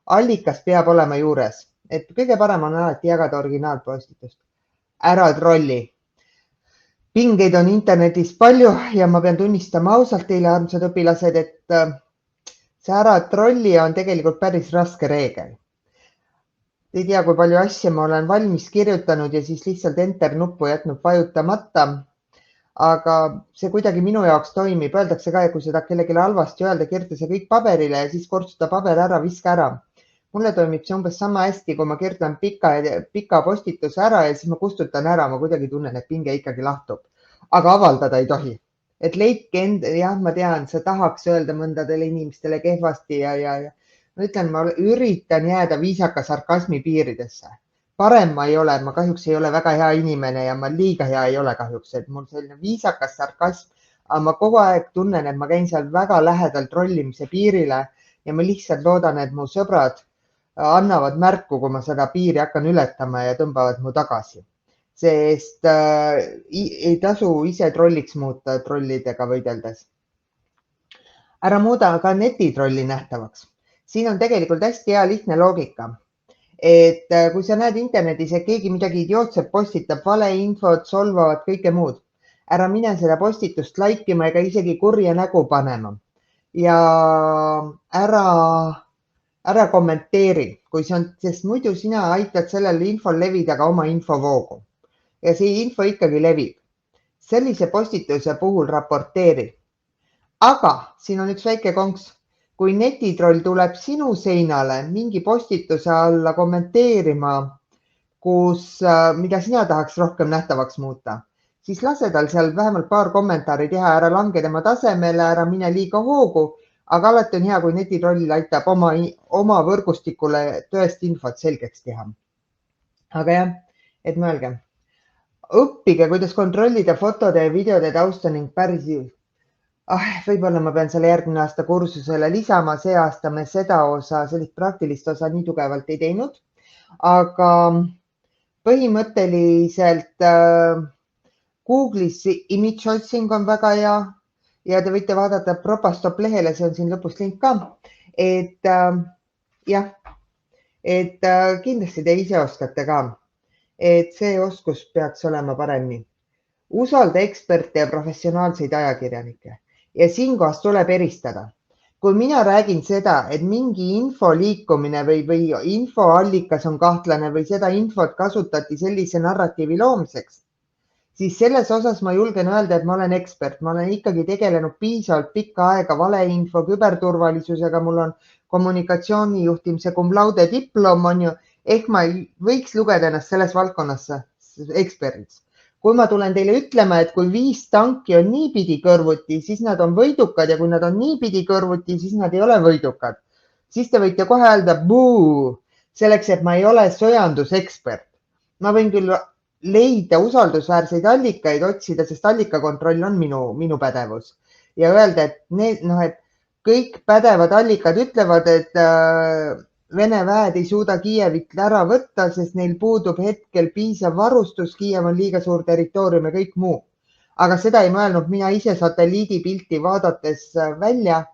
Allikas peab olema juures, et kõige parem on alati jagada originaalpostitust. Ära trolli. Pingeid on internetis palju ja ma pean tunnistama ausalt teile, armsad õpilased, et see ära trolli on tegelikult päris raske reegel. Ei tea, kui palju asja ma olen valmis kirjutanud ja siis lihtsalt enter nuppu jätnud vajutamata. Aga see kuidagi minu jaoks toimib. Öeldakse ka, et kui seda kellelegi halvasti öelda, kirjuta see kõik paberile ja siis kortsuta paber ära, viska ära. Mulle toimib see umbes sama hästi, kui ma kirjutan pika postituse ära ja siis ma kustutan ära. Ma kuidagi tunnen, et pinge ikkagi lahtub. Aga avaldada ei tohi. Et leidke jah, ma tean, sa tahaks öelda mõndadele inimestele kehvasti ja ma ütlen, ma üritan jääda viisaka sarkasmi piiridesse. Parem ma ei ole, ma kahjuks ei ole väga hea inimene ja ma liiga hea ei ole kahjuks, et mul selline viisakas sarkasm, aga ma kogu aeg tunnen, et ma käin seal väga lähedal trollimise piirile ja ma lihtsalt loodan, et mu sõbrad annavad märku, kui ma seda piiri hakkan ületama ja tõmbavad mu tagasi. Sest ei tasu ise trolliks muuta trollidega võideldes. Ära muuda ka netitrolli nähtavaks. Siin on tegelikult hästi hea lihtne loogika, et kui sa näed internetis, et keegi midagi idiootset postitab, valeinfot, solvavad, kõike muud, ära mine seda postitust laikima ega isegi kurja nägu panema ja ära kommenteeri, kui see on, sest muidu sina aitad sellel infol levida ka oma infovoogu ja see info ikkagi levib. Sellise postituse puhul raporteeri. Aga siin on üks väike konks. Kui netitroll tuleb sinu seinale mingi postituse alla kommenteerima, mida sina tahaks rohkem nähtavaks muuta, siis lase tal seal vähemalt paar kommentaari teha, ära lange tema tasemele, ära mine liiga hoogu, aga alati on hea, kui netitroll aitab oma võrgustikule tõest infot selgeks teha. Aga jah, et mõelge, õppige, kuidas kontrollida fotode ja videode tausta ning päris võib-olla ma pean selle järgmine aasta kursusele lisama, see aasta me seda osa, sellist praktilist osa nii tugevalt ei teinud, aga põhimõtteliselt Google'is image otsing on väga hea ja te võite vaadata Propastop lehele, see on siin lõpus link ka, et jah, et kindlasti te ise oskate ka, et see oskus peaks olema paremini. Usalda eksperte ja professionaalseid ajakirjanikke. Ja siinkohas tuleb eristada. Kui mina räägin seda, et mingi info liikumine või infoallikas on kahtlane või seda infot kasutati sellise narratiivi loomiseks, siis selles osas ma julgen öelda, et ma olen ekspert. Ma olen ikkagi tegelenud piisavalt pikka aega valeinfo, küberturvalisusega, mul on kommunikatsioonijuhtimise cum laude diplom, on ju, ehk ma võiks lugeda ennast selles valdkonnas eksperdiks. Kui ma tulen teile ütlema, et kui 5 tanki on niipidi kõrvuti, siis nad on võidukad ja kui nad on niipidi kõrvuti, siis nad ei ole võidukad. Siis te võite kohe öelda buu, selleks, et ma ei ole sõjandusekspert. Ma võin küll leida usaldusväärseid allikaid, otsida, sest allikakontroll on minu pädevus. Ja öelda, et kõik pädevad allikad ütlevad, et Vene väed ei suuda Kiievit ära võtta, sest neil puudub hetkel piisav varustus, Kiiev on liiga suur territoorium ja kõik muu. Aga seda ei mõelnud mina ise satelliidipilti vaadates välja,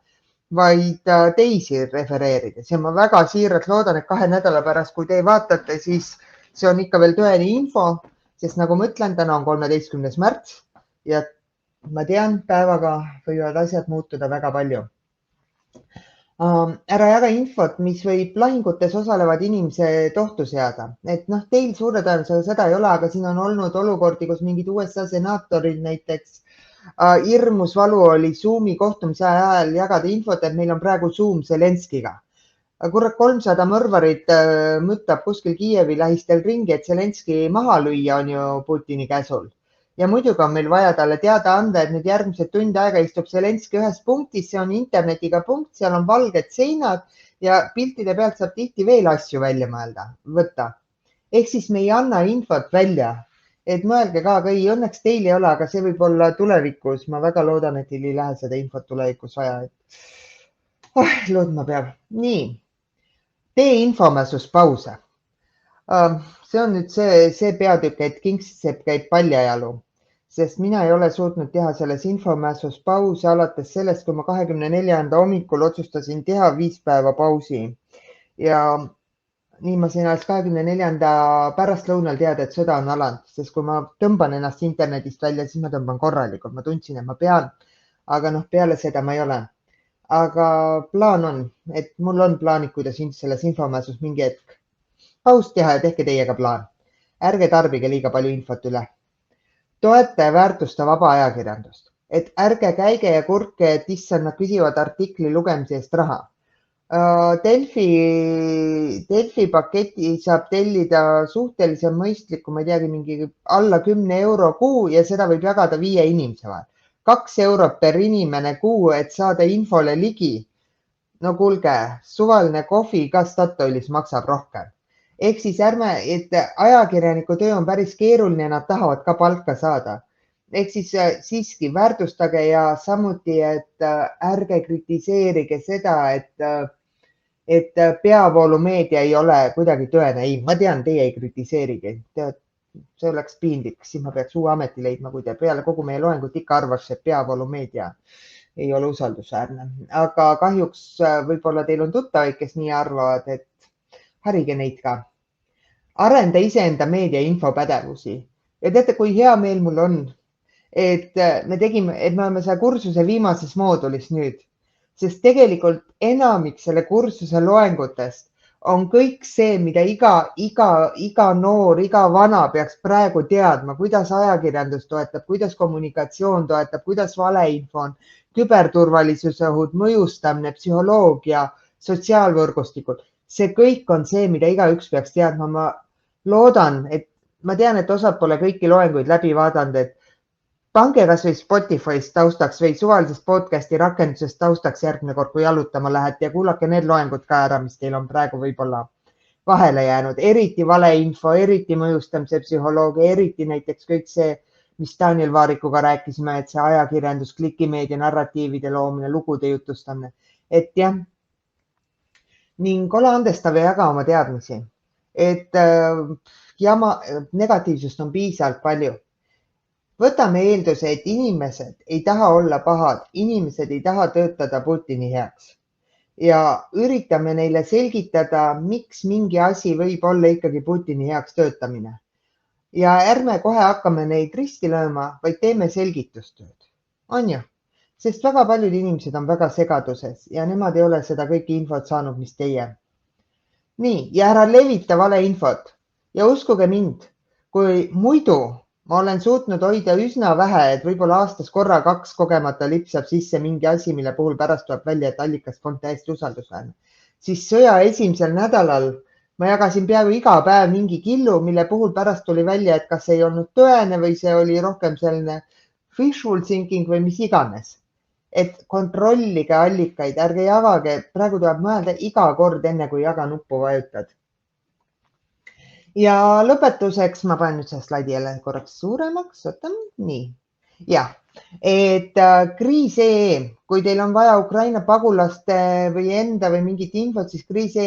vaid teisi refereerides ja ma väga siiralt loodan, et 2 nädala pärast, kui te vaatate, siis see on ikka veel tõene info, sest nagu ma ütlen, täna on 13. märts ja ma tean, päevaga võivad asjad muutuda väga palju. Ära jaga infot, mis võib lahingutes osalevad inimesed ohtu seada. Et teil suure tõenäosusega seda ei ole, aga siin on olnud olukordi, kus mingid USA senaatorid näiteks hirmus valu oli Zoomi kohtumise ajal jagada infot, et meil on praegu Zoom Zelenskiga. Kurat, 300 mõrvarit mõttab kuskil Kiievi lähistel ringi, et Zelenski maha lüüa on ju Putini käsul. Ja muidugi on meil vaja talle teada anda, et nüüd järgmised tund aega istub Zelenski ühes punktis, see on internetiga punkt, seal on valged seinad ja piltide pealt saab tihti veel asju välja võtta. Ehk siis me ei anna infot välja, et mõelge ka, õnneks teil ei ole, aga see võib olla tulevikus. Ma väga loodan, et teil ei lähe seda infot tulevikus vaja. Loodma peab. Nii, tee infomäsus pause. See on nüüd see peatükk, et Kingsepp käib paljajalu. Sest mina ei ole suutnud teha selles infomässus pausi alates sellest, kui ma 24. hommikul otsustasin teha 5 päeva pausi. Ja nii ma sain alles 24. pärastlõunal teada, et sõda on alanud, sest kui ma tõmban ennast internetist välja, siis ma tõmban korralikult. Ma tundsin, et ma pean, aga peale seda ma ei ole. Aga plaan on, et mul on plaanid, kuidas selles infomässus mingi hetk paus teha ja tehke teiega plaan. Ärge tarbige liiga palju infot üle. Toeta ja väärtusta vaba ajakirjandust, et ärge käige ja kurke, et issand, nad küsivad artikli lugemise eest raha. Delfi paketi saab tellida suhteliselt mõistliku, ma ei teagi, mingi alla 10 euro kuu ja seda võib jagada 5 inimese vahel. 2 eurot per inimene kuu, et saada infole ligi. No kuulge, suvaline kohvi ka Statoilis maksab rohkem. Ehk siis et ajakirjaniku töö on päris keeruline ja nad tahavad ka palka saada. Ehk siis siiski väärtustage ja samuti, et ärge kritiseerige seda, et peavoolumeedia ei ole kuidagi tõene. Ei, ma tean, teie ei kritiseerigi. See oleks piinlik, siis ma peaks uue ameti leidma, kui te peale kogu meie loengut ikka arvaks, et peavoolumeedia ei ole usaldusväärne. Aga kahjuks võib-olla teil on tuttavaid, kes nii arvavad, et harige neid ka. Arenda iseenda meedia infopädevusi ja teate, kui hea meel mul on, et me oleme selle kursuse viimases moodulis nüüd, sest tegelikult enamik selle kursuse loengutest on kõik see, mida iga noor, iga vana peaks praegu teadma, kuidas ajakirjandus toetab, kuidas kommunikatsioon toetab, kuidas valeinfo on, küberturvalisuse ohud, mõjustamine, psühholoogia, sotsiaalvõrgustikud. See kõik on see, mida igaüks peaks teadma. Ma loodan, et ma tean, et osad pole kõiki loenguid läbi vaadanud, et pange kas või Spotify'st taustaks või suvalisest podcasti rakendusest taustaks järgmine kord, kui jalutama lähete ja kuulake need loengud ka ära, mis teil on praegu võib-olla vahele jäänud. Eriti valeinfo, eriti mõjustamise psühholoogia, eriti näiteks kõik see, mis Daniel Vaarikuga rääkisime, et see ajakirjandus, klikimeedia, narratiivide loomine, lugude jutustamine. Et jah, ning ole andestav ja jaga oma teadmisi, et negatiivsust on piisavalt palju. Võtame eelduse, et inimesed ei taha olla pahad, inimesed ei taha töötada Putini heaks ja üritame neile selgitada, miks mingi asi võib olla ikkagi Putini heaks töötamine. Ja ärme kohe hakkame neid risti lööma, vaid teeme selgitustööd. On ju? Sest väga paljud inimesed on väga segaduses ja nemad ei ole seda kõiki infot saanud, mis teie. Nii, ja ära levita valeinfot ja uskuge mind, kui muidu ma olen suutnud hoida üsna vähe, et võib-olla aastas korra 2 kogemata lipsab sisse mingi asi, mille puhul pärast tuleb välja, et allikast on täiesti usaldusväärne. Siis sõja esimesel nädalal ma jagasin peaaegu iga päev mingi killu, mille puhul pärast tuli välja, et kas ei olnud tõene või see oli rohkem selline wishful thinking või mis iganes. Et kontrollige allikaid, ärge jagage, praegu tuleb mõelda iga kord enne, kui jaga nuppu vajutad. Ja lõpetuseks ma panen nüüd selle slaidi jälle korraks suuremaks, nii. Ja, et kriis.ee kui teil on vaja Ukraina pagulaste või enda või mingit infot, siis kriisi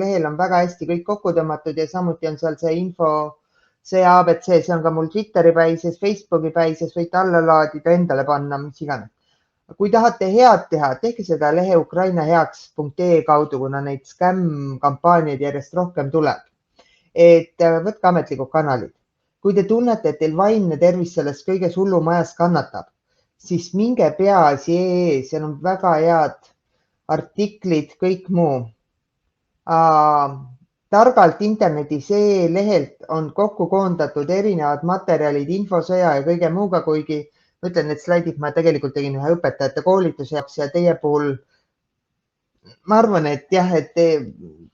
lehel on väga hästi kõik kokku tõmmatud ja samuti on seal see info, see ABC, see on ka mul Twitteri päises, Facebooki päises, võite alla laadida, endale panna, mis iganes. Kui tahate head teha, tehke seda lehe ukrainaheaks.ee kaudu, kuna neid skämm-kampaaniaid järjest rohkem tuleb. Et võtke ametlikud kanalid. Kui te tunnete, et teil vaimne tervis sellest kõiges hullumajas kannatab, siis minge peaasi.ee, seal on väga head artiklid, kõik muu. Targalt internetis lehelt on kokku koondatud erinevad materjalid infosõja ja kõige muuga, kuigi ma ütlen, et slaidid ma tegelikult tegin ühe õpetajate koolituse jaoks ja teie puhul ma arvan, et jah, et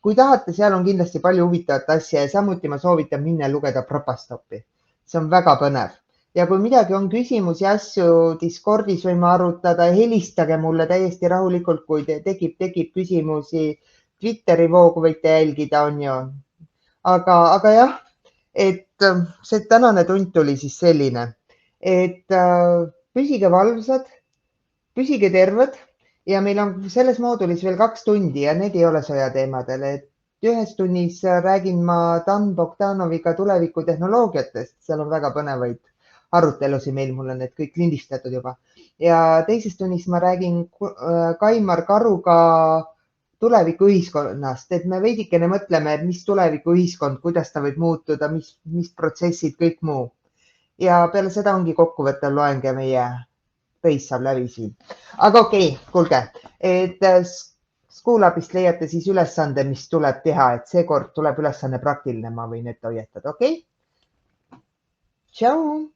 kui tahate, seal on kindlasti palju huvitavat asja ja samuti ma soovitan minna lugeda Propastopi. See on väga põnev. Ja kui midagi on küsimusi, asju Discordis võime arutada, helistage mulle täiesti rahulikult, kui tekib küsimusi. Twitteri voogu võite jälgida, on ju. Aga jah, et see tänane tund tuli siis selline, et püsige valvsad, püsige terved ja meil on selles moodulis veel 2 tundi ja need ei ole sõjateemadel. Et ühes tunnis räägin ma Dan Bogdanoviga tulevikutehnoloogiatest, seal on väga põnevaid arutelusid meil, mul on need kõik lindistatud juba. Ja teises tunnis ma räägin Kaimar Karuga tulevikuühiskonnast, et me veidikene mõtleme, mis tulevikuühiskond, kuidas ta võib muutuda, mis protsessid, kõik muu. Ja peale seda ongi kokkuvõttev loeng ja meie reis saab läbi siin. Aga okei, kuulge, et Schoolabist leiate siis ülesande, mis tuleb teha, et seekord tuleb ülesanne praktiline, ma võin ette hoiatada, okei? Tšau!